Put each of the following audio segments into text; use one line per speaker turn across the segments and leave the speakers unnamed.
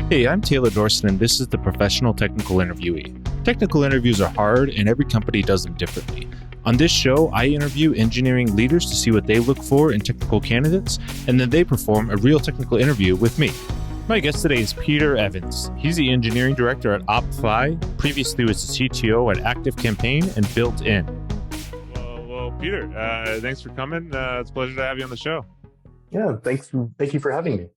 Hey, I'm Taylor Dorsett, and this is the Professional Technical Interviewee. Technical interviews are hard, and every company does them differently. On this show, I interview engineering leaders to see what they look for in technical candidates, and then they perform a real technical interview with me. My guest today is Peter Evans. He's the engineering director at OppFi. Previously was the CTO at ActiveCampaign and BuiltIn. Well, Peter, thanks for coming. It's a pleasure to have you on the show.
Yeah, thank you for having me.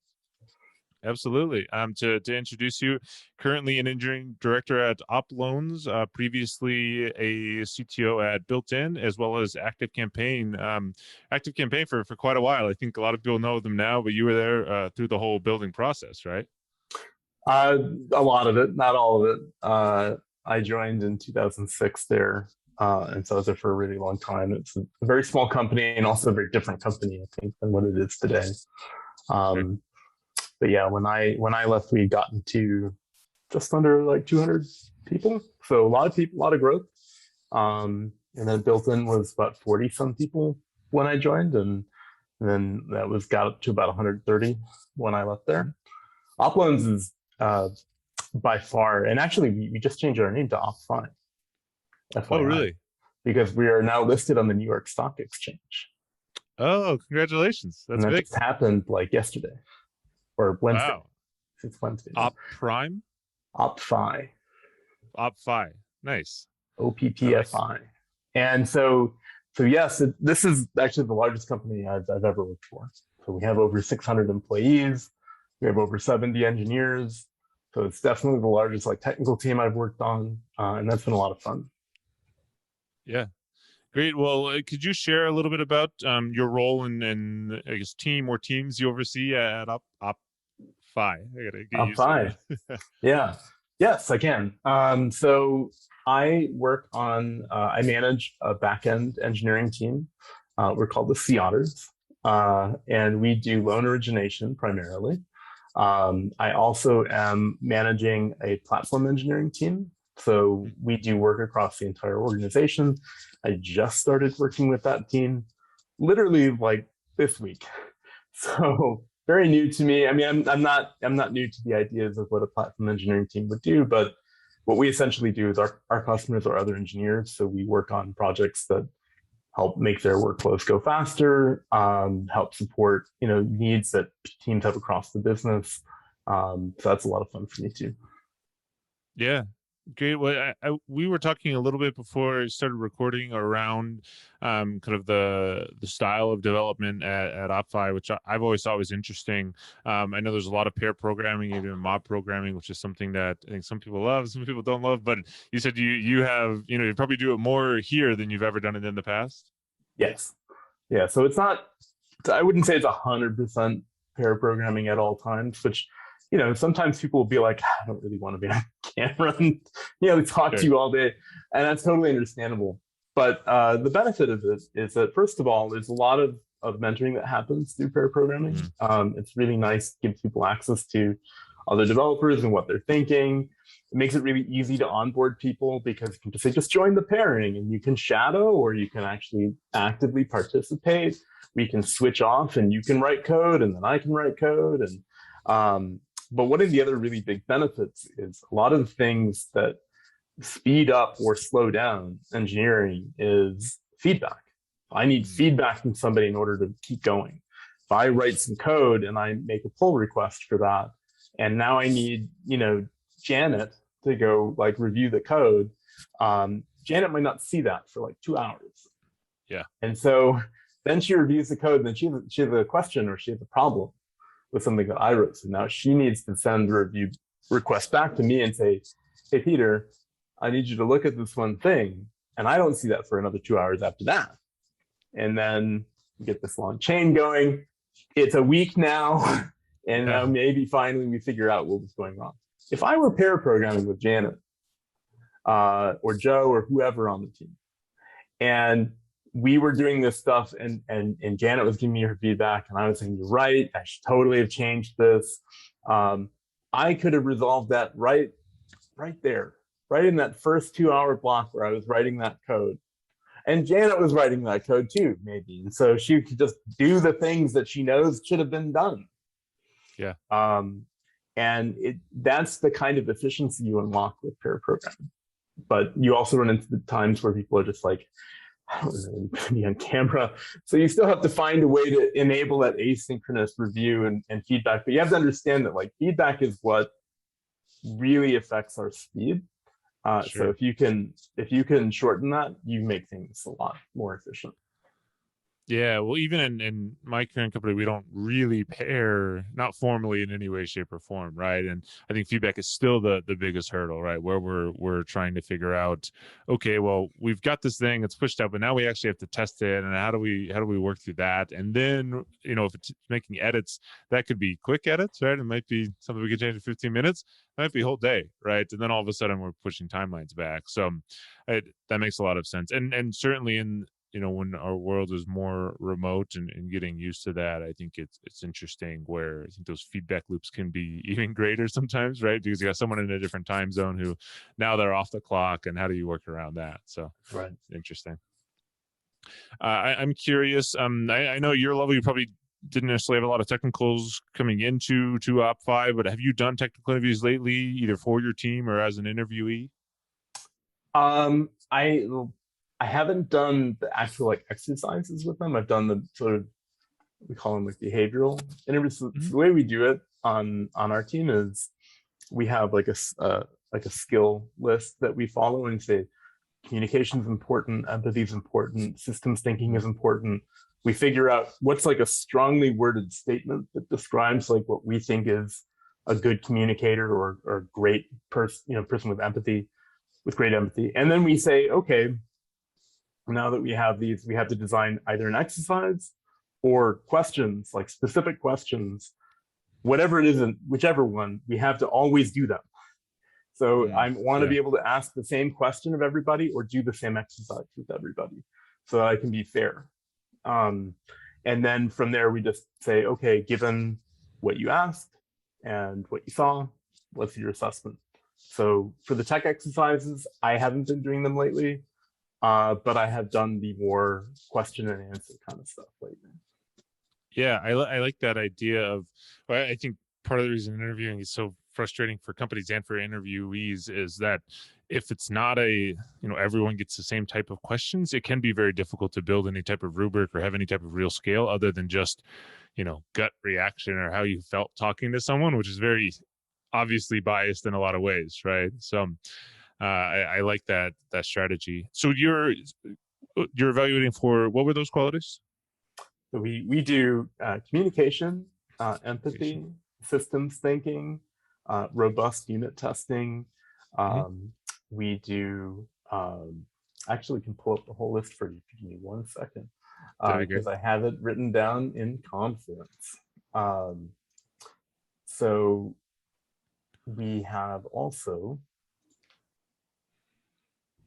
Absolutely. To introduce you, currently an engineering director at OppLoans, previously a CTO at BuiltIn, as well as ActiveCampaign. ActiveCampaign for quite a while. I think a lot of people know them now, but you were there through the whole building process, right?
A lot of it, not all of it. I joined in 2006 there, and so I was there for a really long time. It's a very small company and also a very different company, I think, than what it is today.
Sure.
But yeah, when I left, we had gotten to just under like 200 people. So a lot of people, a lot of growth. And then BuiltIn was about 40 some people when I joined, and then that got up to about 130 when I left there. OppLoans is by far, and actually we just changed our name to OppFi. FYI,
Oh, really?
Because we are now listed on the New York Stock Exchange.
Oh, congratulations! That's
and that
big.
just happened like yesterday. Or Wednesday.
Wow.
It's Wednesday.
OppPrime?
OppFi.
OppFi. Nice.
OppFi. Nice. And so yes, this is actually the largest company I've ever worked for. So we have over 600 employees. We have over 70 engineers. So it's definitely the largest technical team I've worked on. And that's been a lot of fun.
Yeah. Great. Well, could you share a little bit about your role in I guess team or teams you oversee at OppFi? I gotta get used to
it. Yeah. Yes, I can. So I work on. I manage a back-end engineering team. We're called the Sea Otters, and we do loan origination primarily. I also am managing a platform engineering team. So we do work across the entire organization. I just started working with that team literally this week. So very new to me. I mean, I'm not new to the ideas of what a platform engineering team would do, but what we essentially do is our customers are other engineers. So we work on projects that help make their workflows go faster, help support, needs that teams have across the business. So that's a lot of fun for me too.
Yeah. Great. Well, we were talking a little bit before I started recording around kind of the style of development at OppFi, which I've always thought was interesting. I know there's a lot of pair programming, even mob programming, which is something that I think some people love, some people don't love. But you said you have, you probably do it more here than you've ever done it in the past.
Yes. Yeah. So it's not. I wouldn't say it's 100% pair programming at all times, which. Sometimes people will be like, I don't really want to be on camera and, talk to you all day. And that's totally understandable. But the benefit of this is that, first of all, there's a lot of mentoring that happens through pair programming. It's really nice, gives people access to other developers and what they're thinking. It makes it really easy to onboard people because you can just say, just join the pairing, and you can shadow, or you can actually actively participate. We can switch off and you can write code and then I can write code. And but one of the other really big benefits is a lot of the things that speed up or slow down engineering is feedback. I need feedback from somebody in order to keep going. If I write some code and I make a pull request for that, and now I need, Janet to go review the code, Janet might not see that for 2 hours.
Yeah.
And so then she reviews the code, and then she has a question or she has a problem with something that I wrote. So now she needs to send a review request back to me and say, hey, Peter, I need you to look at this one thing. And I don't see that for another 2 hours after that. And then we get this long chain going. It's a week now. And now maybe finally we figure out what was going wrong. If I were pair programming with Janet or Joe or whoever on the team, and we were doing this stuff and Janet was giving me her feedback and I was saying, you're right, I should totally have changed this. I could have resolved that right there, right in that first 2 hour block where I was writing that code. And Janet was writing that code too, maybe. And so she could just do the things that she knows should have been done.
Yeah.
And that's the kind of efficiency you unlock with pair programming. But you also run into the times where people are just like, I don't really be on camera. So you still have to find a way to enable that asynchronous review and feedback. But you have to understand that like feedback is what really affects our speed.
Sure.
So if you can shorten that, you make things a lot more efficient.
Yeah, well, even in my current company, we don't really pair, not formally in any way, shape, or form, right? And I think feedback is still the biggest hurdle, right? Where we're trying to figure out, okay, well, we've got this thing, it's pushed out, but now we actually have to test it, and how do we work through that? And then, if it's making edits, that could be quick edits, right? It might be something we can change in 15 minutes. It might be a whole day, right? And then all of a sudden we're pushing timelines back. So that makes a lot of sense, and certainly in when our world is more remote and getting used to that, I think it's interesting where I think those feedback loops can be even greater sometimes, right? Because you got someone in a different time zone who now they're off the clock, and how do you work around that? So
right,
interesting. I'm curious. I know your level, you probably didn't necessarily have a lot of technicals coming into OppFi, but have you done technical interviews lately, either for your team or as an interviewee?
I haven't done the actual like exercises with them. I've done the sort of, we call them like behavioral interviews. So the way we do it on our team is we have like a skill list that we follow and say communication is important, empathy is important, systems thinking is important. We figure out what's like a strongly worded statement that describes like what we think is a good communicator or great person, person with empathy, with great empathy. And then we say, okay, now that we have these, we have to design either an exercise or questions, like specific questions, whatever it is, whichever one, we have to always do them. So I want to be able to ask the same question of everybody or do the same exercise with everybody so that I can be fair. And then from there, we just say, okay, given what you asked and what you saw, what's your assessment? So for the tech exercises, I haven't been doing them lately. But I have done the more question and answer kind of stuff lately.
Yeah, I like that idea of, well, I think part of the reason interviewing is so frustrating for companies and for interviewees is that if it's not everyone gets the same type of questions, it can be very difficult to build any type of rubric or have any type of real scale other than just, gut reaction or how you felt talking to someone, which is very obviously biased in a lot of ways, right? So I like that strategy. So you're evaluating for, what were those qualities?
So we do communication, empathy, systems thinking, robust unit testing. We do, actually can pull up the whole list for you. Give me 1 second, because I have it written down in Confluence. So we have also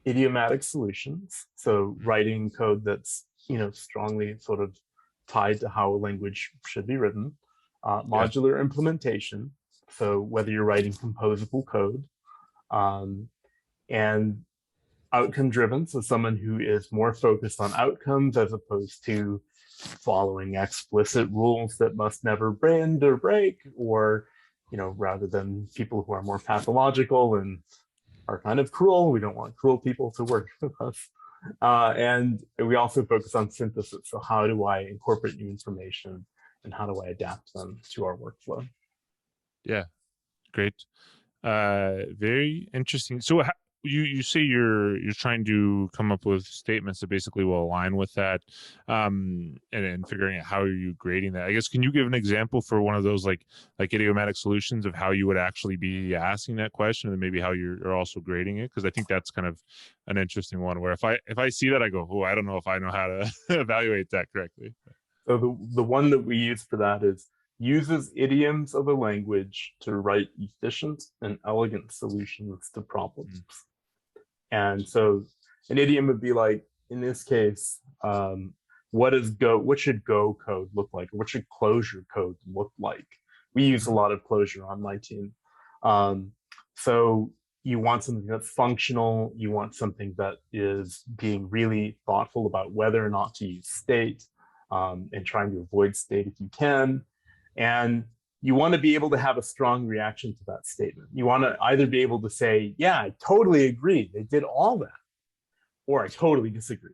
idiomatic solutions. So writing code that's, strongly sort of tied to how a language should be written. Modular implementation. So whether you're writing composable code, and outcome driven. So someone who is more focused on outcomes as opposed to following explicit rules that must never bend or break, or, rather than people who are more pathological and are kind of cruel. We don't want cruel people to work with us. And we also focus on synthesis. So how do I incorporate new information and how do I adapt them to our workflow?
Yeah, great. Very interesting. So you say you're trying to come up with statements that basically will align with that, and figuring out how are you grading that. I guess, can you give an example for one of those like idiomatic solutions of how you would actually be asking that question and maybe how you're also grading it? Because I think that's kind of an interesting one where if I see that, I go, oh, I don't know if I know how to evaluate that correctly.
So the one that we use for that is uses idioms of a language to write efficient and elegant solutions to problems. And so an idiom would be like, in this case, what should Go code look like? What should Clojure code look like? We use a lot of Clojure on my team. So you want something that's functional. You want something that is being really thoughtful about whether or not to use state, and trying to avoid state if you can. And you want to be able to have a strong reaction to that statement. You want to either be able to say, yeah, I totally agree, they did all that, or I totally disagree.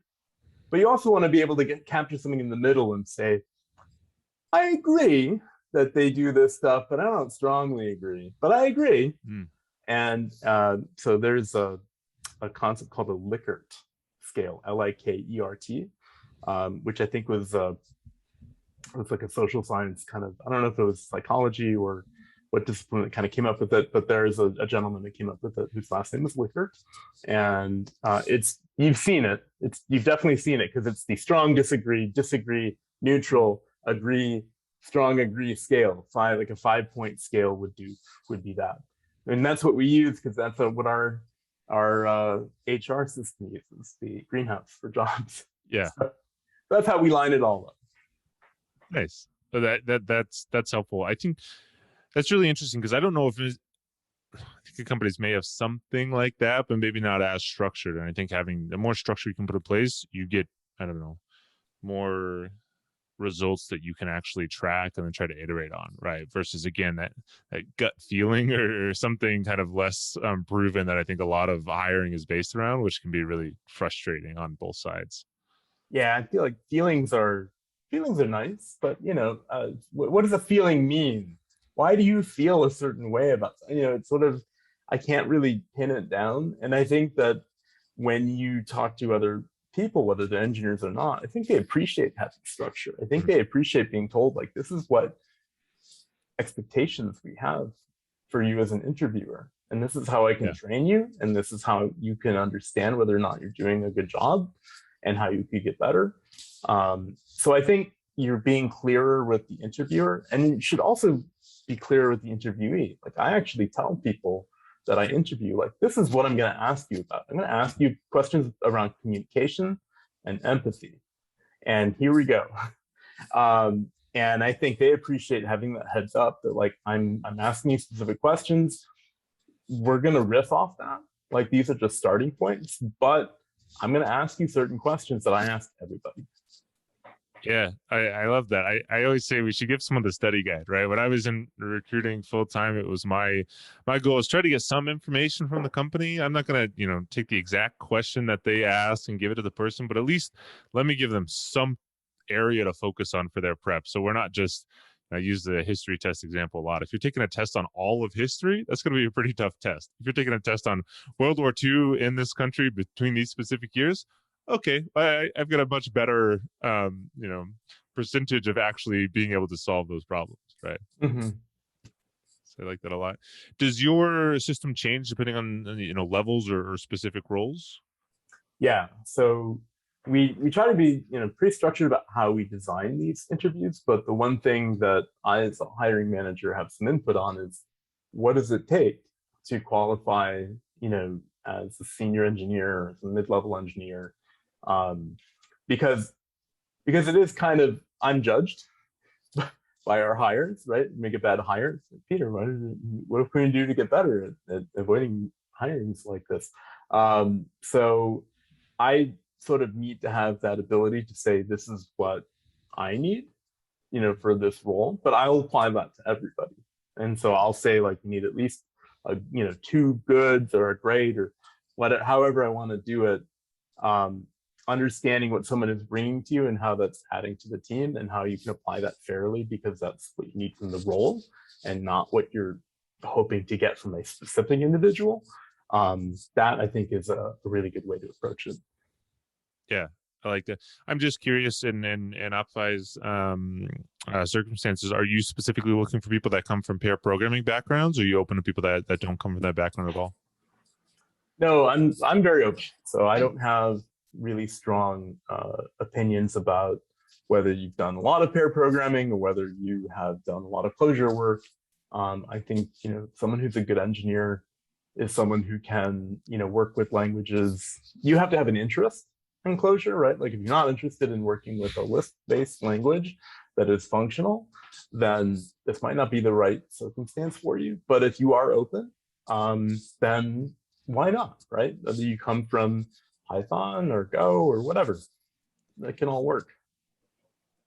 But you also want to be able to capture something in the middle and say, I agree that they do this stuff, but I don't strongly agree, but I agree. And so there's a concept called the Likert scale, Likert, which I think was like a social science kind of, I don't know if it was psychology or what discipline that kind of came up with it, but there's a gentleman that came up with it whose last name is Likert. And you've seen it. You've definitely seen it, because it's the strong disagree, neutral, agree, strong agree scale. Like a 5-point scale would be that. And that's what we use, because that's what our HR system uses, the greenhouse for jobs.
Yeah.
So that's how we line it all up.
Nice. So that's helpful. I think that's really interesting, because I don't know if I think the companies may have something like that, but maybe not as structured. And I think having the more structure you can put in place, you get, I don't know, more results that you can actually track and then try to iterate on, right? Versus, again, that gut feeling or something kind of less proven that I think a lot of hiring is based around, which can be really frustrating on both sides.
Yeah, I feel like feelings are nice, but what does a feeling mean? Why do you feel a certain way about, it's sort of, I can't really pin it down. And I think that when you talk to other people, whether they're engineers or not, I think they appreciate having structure. I think they appreciate being told, like, this is what expectations we have for you as an interviewer, and this is how I can train you, and this is how you can understand whether or not you're doing a good job and how you could get better. So I think you're being clearer with the interviewer, and you should also be clearer with the interviewee. Like, I actually tell people that I interview, like, this is what I'm going to ask you about. I'm going to ask you questions around communication and empathy. And here we go. And I think they appreciate having that heads up that, like, I'm asking you specific questions. We're going to riff off that. Like, these are just starting points, but I'm going to ask you certain questions that I ask everybody.
Yeah, I love that. I always say we should give someone the study guide, right? When I was in recruiting full time, it was my goal is try to get some information from the company. I'm not going to, take the exact question that they ask and give it to the person, but at least let me give them some area to focus on for their prep. So we're not just, I use the history test example a lot. If you're taking a test on all of history, that's going to be a pretty tough test. If you're taking a test on World War II in this country between these specific years, okay, I've got a much better, percentage of actually being able to solve those problems, right?
Mm-hmm.
So I like that a lot. Does your system change depending on levels or specific roles?
Yeah. So we try to be pretty structured about how we design these interviews. But the one thing that I, as a hiring manager, have some input on is, what does it take to qualify, as a senior engineer or as a mid-level engineer? Because it is kind of, I'm judged by our hires, right? Make a bad hire. Peter, what can we do to get better at avoiding hirings like this? So I sort of need to have that ability to say, this is what I need, for this role, but I'll apply that to everybody. And so I'll say, like, you need at least, 2 goods or a great, or whatever, however I want to do it. Understanding what someone is bringing to you and how that's adding to the team and how you can apply that fairly, because that's what you need from the role and not what you're hoping to get from a specific individual. That, I think, is a really good way to approach it.
Yeah, I like that. I'm just curious, in OppFi's circumstances, are you specifically looking for people that come from pair programming backgrounds, or are you open to people that don't come from that background at all?
No, I'm very open. So I don't have really strong opinions about whether you've done a lot of pair programming or whether you have done a lot of closure work. I think someone who's a good engineer is someone who can work with languages. You have to have an interest in closure, right? Like, if you're not interested in working with a list-based language that is functional, then this might not be the right circumstance for you. But if you are open, then why not, right? Whether you come from Python or Go or whatever, that can all work.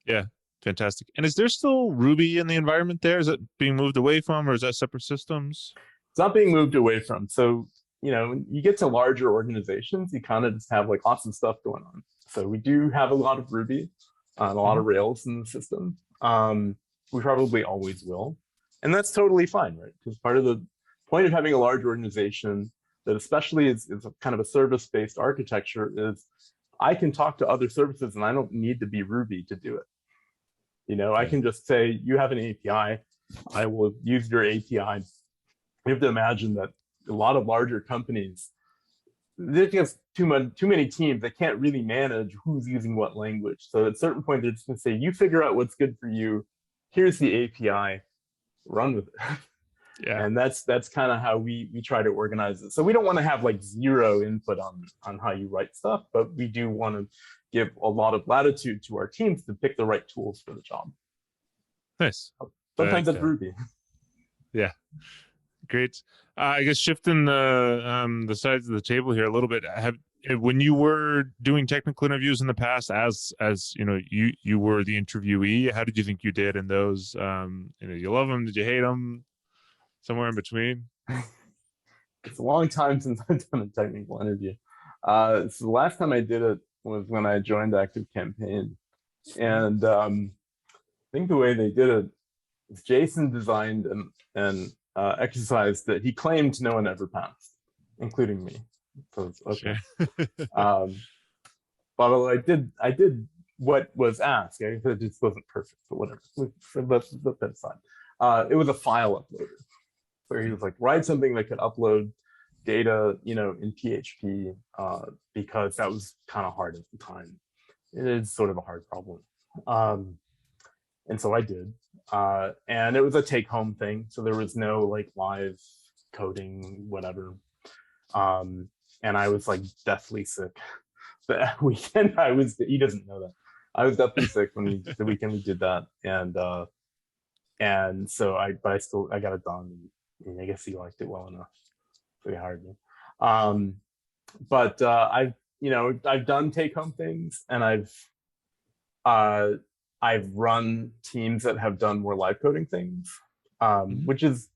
Yeah, fantastic. And is there still Ruby in the environment there? Is it being moved away from, or is that separate systems?
It's not being moved away from. So, you get to larger organizations, you kind of just have like lots of stuff going on. So we do have a lot of Ruby and a lot of Rails in the system. We probably always will. And that's totally fine, right? Because part of the point of having a large organization that especially is a kind of a service-based architecture is I can talk to other services and I don't need to be Ruby to do it. I can just say, you have an API, I will use your API. You have to imagine that a lot of larger companies, there's just too many teams that can't really manage who's using what language. So at a certain point, they're just going to say, you figure out what's good for you. Here's the API, run with it.
Yeah.
And that's kind of how we try to organize it. So we don't want to have like zero input on how you write stuff, but we do want to give a lot of latitude to our teams to pick the right tools for the job.
Nice.
Sometimes it's Ruby.
Yeah. Great. I guess shifting the sides of the table here a little bit. When you were doing technical interviews in the past, as you were the interviewee, how did you think you did in those? You love them? Did you hate them? Somewhere in between.
It's a long time since I've done a technical interview. So the last time I did it was when I joined ActiveCampaign, and I think the way they did it is Jason designed an exercise that he claimed no one ever passed, including me. So it's okay. Sure. But I did what was asked. It just wasn't perfect, but whatever. Let's put that aside. It was a file uploader. So he was like, write something that could upload data, in PHP, because that was kind of hard at the time. It is sort of a hard problem. And so I did. And it was a take-home thing. So there was no like live coding, whatever. And I was like deathly sick. The weekend he doesn't know that. I was deathly sick the weekend we did that. And so I got it done. And I guess he liked it well enough. So he hired me. But I've done take-home things, and I've run teams that have done more live coding things, which is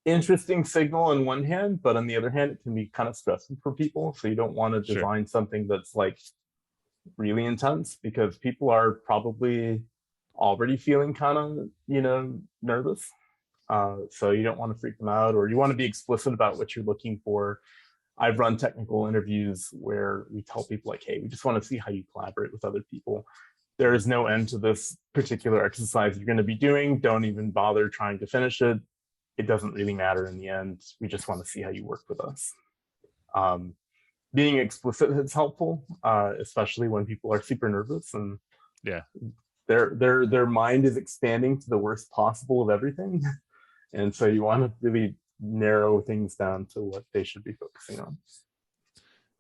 interesting signal on one hand, but on the other hand, it can be kind of stressful for people. So you don't want to design something that's like really intense, because people are probably already feeling kind of, nervous. So you don't want to freak them out, or you want to be explicit about what you're looking for. I've run technical interviews where we tell people like, hey, we just want to see how you collaborate with other people. There is no end to this particular exercise you're going to be doing. Don't even bother trying to finish it. It doesn't really matter in the end. We just want to see how you work with us. Being explicit is helpful, especially when people are super nervous and their mind is expanding to the worst possible of everything. And so you want to really narrow things down to what they should be focusing on.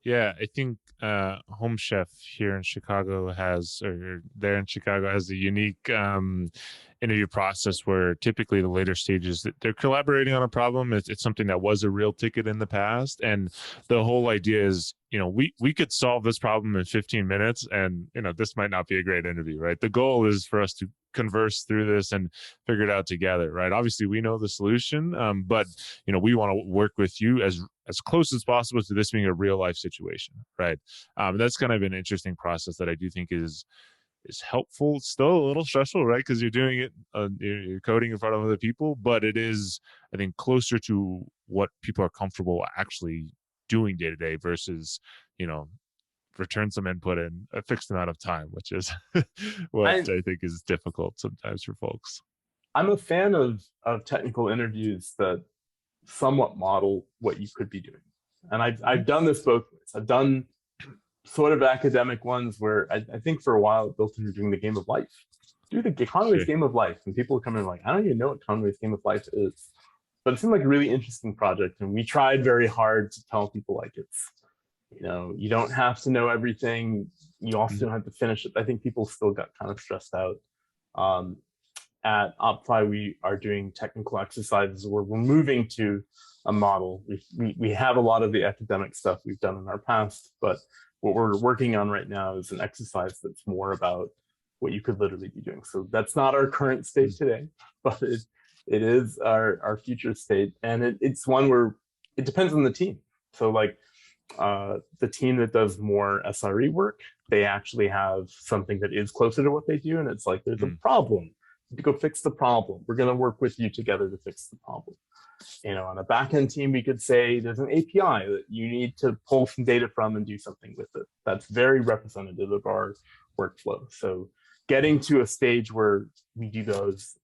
Yeah, I think Home Chef here in Chicago has a unique interview process where typically the later stages they're collaborating on a problem. It's something that was a real ticket in the past, and the whole idea is, we could solve this problem in 15 minutes, and this might not be a great interview, right? The goal is for us to converse through this and figure it out together, right? Obviously, we know the solution, but we want to work with you as close as possible to this being a real life situation, right? That's kind of an interesting process that I do think is helpful. It's still a little stressful, right? Because you're doing it, you're coding in front of other people, but it is, I think, closer to what people are comfortable actually doing day to day versus, return some input in a fixed amount of time, which is what I think is difficult sometimes for folks.
I'm a fan of technical interviews that somewhat model what you could be doing. And I've done this both ways. I've done sort of academic ones where I think for a while at BuiltIn, you're doing the game of life. Do the Conway's Game of Life. And people come in like, I don't even know what Conway's Game of Life is. But it seemed like a really interesting project. And we tried very hard to tell people like it's, you don't have to know everything. You also don't have to finish it. I think people still got kind of stressed out. at OppFi, we are doing technical exercises where we're moving to a model. We have a lot of the academic stuff we've done in our past, but what we're working on right now is an exercise that's more about what you could literally be doing. So that's not our current state today, but it is our future state. And it's one where it depends on the team. So like the team that does more SRE work, they actually have something that is closer to what they do. And it's like, there's a problem. You go fix the problem. We're going to work with you together to fix the problem. You know, on a backend team, we could say there's an API that you need to pull some data from and do something with it. That's very representative of our workflow. So getting to a stage where we do those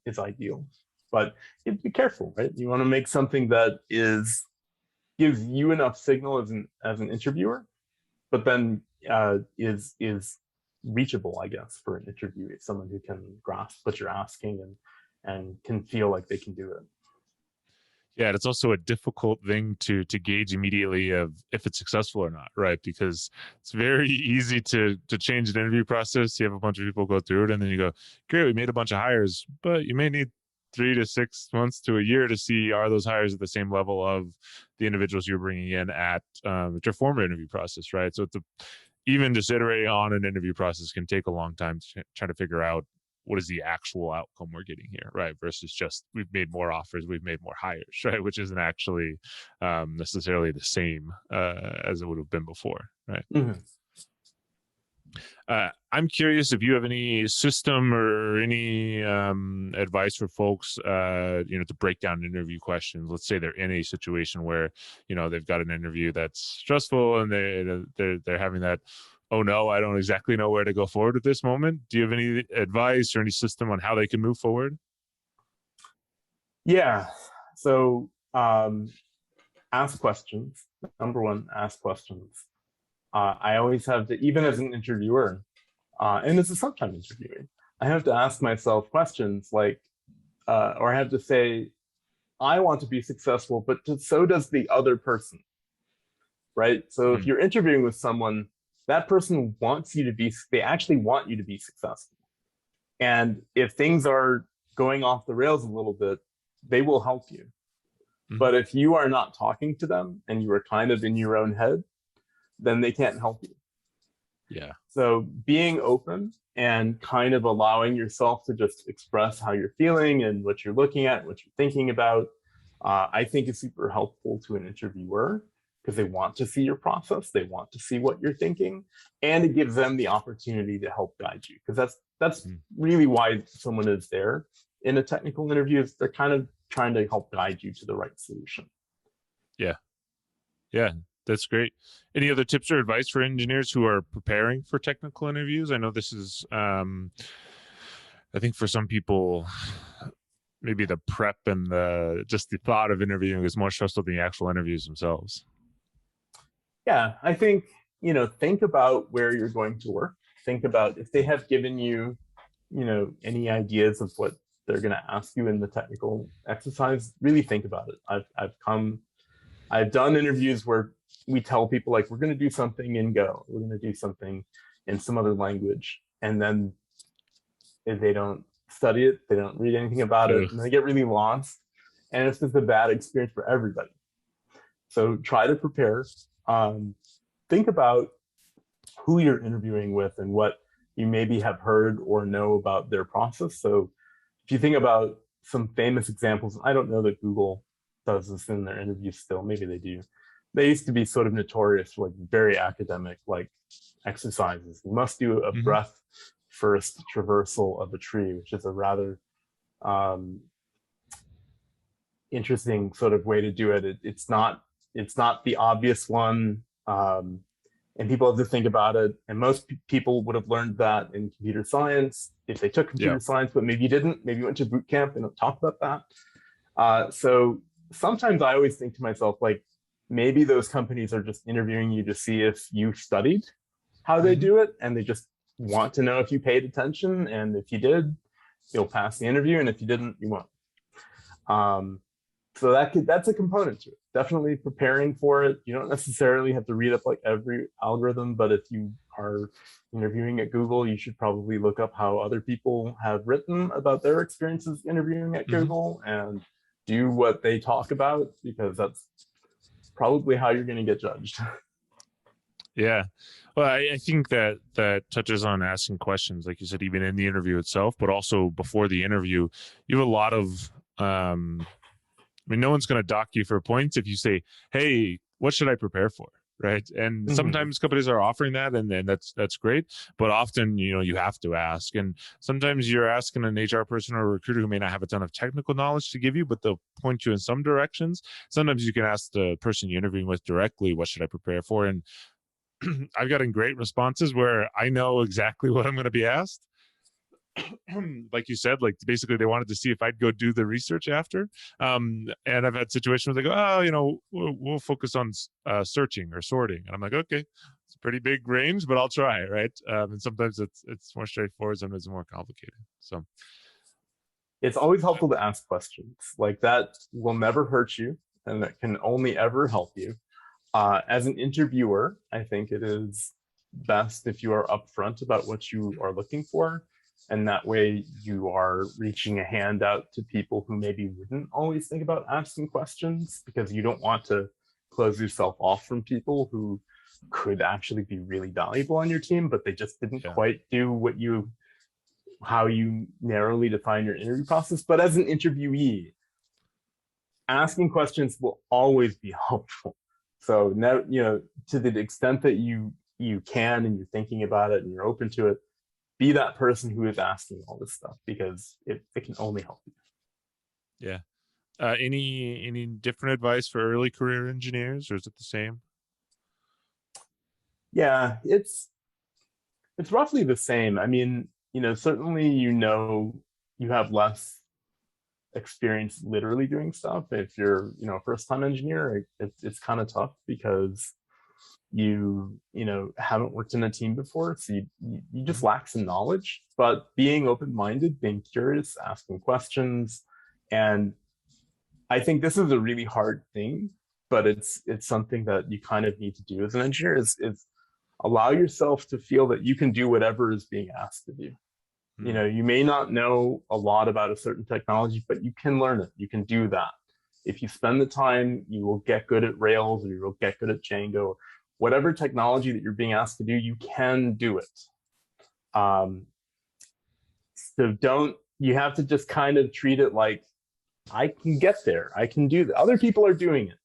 is ideal. But you have to be careful, right? You want to make something that gives you enough signal as an interviewer, but then is reachable, I guess, for an interview. Someone who can grasp what you're asking and can feel like they can do it.
Yeah, it's also a difficult thing to gauge immediately of if it's successful or not, right? Because it's very easy to change an interview process. You have a bunch of people go through it, and then you go, great, we made a bunch of hires, but you may need 3 to 6 months to a year to see, are those hires at the same level of the individuals you're bringing in at your former interview process, right? So even just iterating on an interview process can take a long time to try to figure out what is the actual outcome we're getting here, right? Versus just we've made more offers, we've made more hires, right? Which isn't actually necessarily the same as it would have been before, right?
Mm-hmm.
I'm curious if you have any system or any advice for folks, to break down interview questions. Let's say they're in a situation where, they've got an interview that's stressful and they're having that, oh no, I don't exactly know where to go forward at this moment. Do you have any advice or any system on how they can move forward?
Yeah. So ask questions. Number one, ask questions. I always have to, even as an interviewer, and as a sometime interviewee, I have to ask myself questions like, or I have to say, I want to be successful, but so does the other person, right? So if you're interviewing with someone, that person wants you to be, they actually want you to be successful. And if things are going off the rails a little bit, they will help you. But if you are not talking to them and you are kind of in your own head, then they can't help you.
Yeah.
So being open and kind of allowing yourself to just express how you're feeling and what you're looking at, what you're thinking about, I think is super helpful to an interviewer because they want to see your process, they want to see what you're thinking, and it gives them the opportunity to help guide you. Because that's really why someone is there in a technical interview, is they're kind of trying to help guide you to the right solution.
Yeah. Yeah. That's great. Any other tips or advice for engineers who are preparing for technical interviews? I know this is, I think for some people, maybe the prep and just the thought of interviewing is more stressful than the actual interviews themselves.
Yeah, I think, think about where you're going to work. Think about if they have given you, any ideas of what they're going to ask you in the technical exercise, really think about it. I've done interviews where we tell people like, we're going to do something in Go, we're going to do something in some other language. And then if they don't study it, they don't read anything about it, and they get really lost. And it's just a bad experience for everybody. So try to prepare. Think about who you're interviewing with and what you maybe have heard or know about their process. So if you think about some famous examples, I don't know that Google does this in their interviews still, maybe they do. They used to be sort of notorious for like very academic like exercises. You must do a breath first traversal of a tree, which is a rather interesting sort of way to do it. It's not the obvious one, and people have to think about it. And most people would have learned that in computer science if they took computer science, but maybe you didn't. Maybe you went to boot camp and don't talk about that. So sometimes I always think to myself, like, maybe those companies are just interviewing you to see if you studied how they do it, and they just want to know if you paid attention. And if you did, you'll pass the interview, and if you didn't, you won't. So that's a component to it. Definitely preparing for it. You don't necessarily have to read up like every algorithm, but if you are interviewing at Google, you should probably look up how other people have written about their experiences interviewing at Google and do what they talk about, because that's probably how you're going to get judged.
Yeah. Well, I think that touches on asking questions, like you said, even in the interview itself, but also before the interview. You have a lot of, I mean, no one's going to dock you for points if you say, hey, what should I prepare for? Right. And sometimes companies are offering that, and that's great. But often, you have to ask. And sometimes you're asking an HR person or a recruiter who may not have a ton of technical knowledge to give you, but they'll point you in some directions. Sometimes you can ask the person you're interviewing with directly, what should I prepare for? And I've gotten great responses where I know exactly what I'm going to be asked. Like you said, like basically they wanted to see if I'd go do the research after. And I've had situations where they go, we'll focus on searching or sorting. And I'm like, okay, it's a pretty big range, but I'll try, right? And sometimes it's more straightforward, sometimes it's more complicated. So
it's always helpful to ask questions. Like that will never hurt you, and that can only ever help you. As an interviewer, I think it is best if you are upfront about what you are looking for. And that way you are reaching a hand out to people who maybe wouldn't always think about asking questions, because you don't want to close yourself off from people who could actually be really valuable on your team, but they just didn't quite do how you narrowly define your interview process. But as an interviewee, asking questions will always be helpful. So now, to the extent that you can, and you're thinking about it and you're open to it, be that person who is asking all this stuff, because it can only help you.
Yeah. Any different advice for early career engineers, or is it the same?
Yeah, it's roughly the same. I mean, certainly, you have less experience literally doing stuff. If you're, a first-time engineer, it's kind of tough because you haven't worked in a team before, so you just lack some knowledge. But being open-minded, being curious, asking questions, and I think this is a really hard thing, but it's something that you kind of need to do as an engineer, is allow yourself to feel that you can do whatever is being asked of you. You may not know a lot about a certain technology, but you can learn it. You can do that. If you spend the time, you will get good at Rails, or you will get good at Django. Whatever technology that you're being asked to do, you can do it. So you have to just kind of treat it like, I can get there. I can do that. Other people are doing it.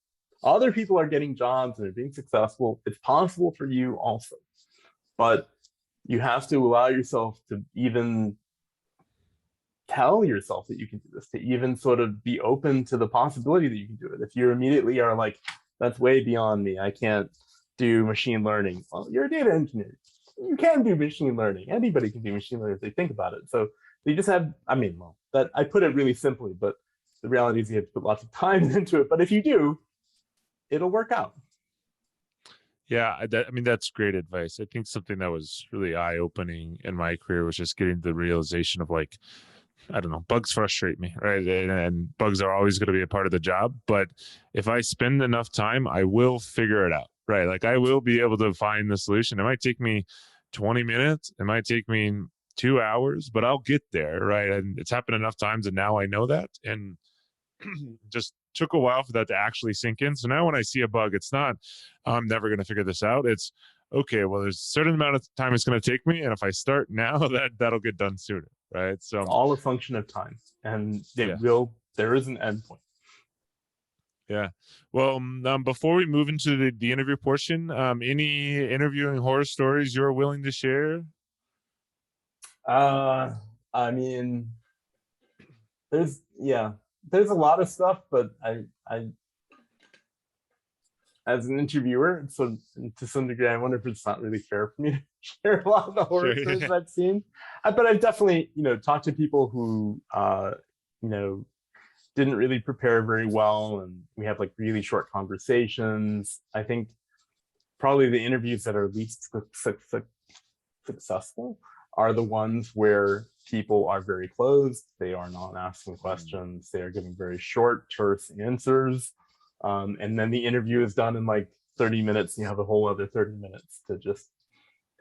Other people are getting jobs and they're being successful. It's possible for you also. But you have to allow yourself to even tell yourself that you can do this, to even sort of be open to the possibility that you can do it. If you immediately are like, that's way beyond me, I can't do machine learning. Well, you're a data engineer. You can do machine learning. Anybody can do machine learning if they think about it. So you just have, that I put it really simply, but the reality is you have to put lots of time into it. But if you do, it'll work out.
Yeah, that's great advice. I think something that was really eye-opening in my career was just getting the realization of, like, I don't know, bugs frustrate me, right? And bugs are always going to be a part of the job. But if I spend enough time, I will figure it out, right? Like, I will be able to find the solution. It might take me 20 minutes. It might take me 2 hours, but I'll get there, right? And it's happened enough times, and now I know that. And just took a while for that to actually sink in. So now when I see a bug, it's not, I'm never going to figure this out. It's, okay, well, there's a certain amount of time it's going to take me, and if I start now, that'll get done sooner, right? So
it's all a function of time, and there is an endpoint.
Yeah. Well, before we move into the interview portion, any interviewing horror stories you're willing to share?
There's a lot of stuff, but I as an interviewer, so to some degree, I wonder if it's not really fair for me to share a lot of the horror stories I've seen. But I've definitely, talked to people who, didn't really prepare very well, and we have like really short conversations. I think probably the interviews that are least successful are the ones where people are very closed. They are not asking questions. They are giving very short, terse answers. And then the interview is done in like 30 minutes. And you have a whole other 30 minutes to just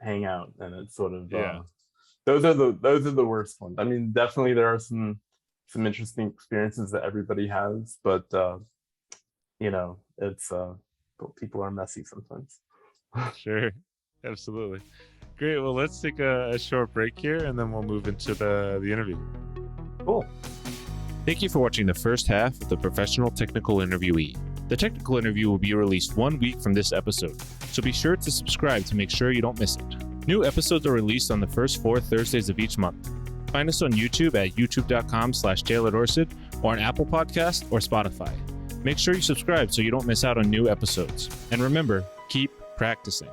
hang out. And it's sort of, those are the worst ones. I mean, definitely there are some interesting experiences that everybody has, but it's people are messy sometimes.
Sure. Absolutely. Great. Well, let's take a short break here and then we'll move into the interview.
Cool.
Thank you for watching the first half of the Professional Technical Interviewee. The technical interview will be released 1 week from this episode, so be sure to subscribe to make sure you don't miss it. New episodes are released on the first 4 Thursdays of each month. Find us on YouTube at youtube.com/TaylorDorsett or on Apple Podcast or Spotify. Make sure you subscribe so you don't miss out on new episodes. And remember, keep practicing.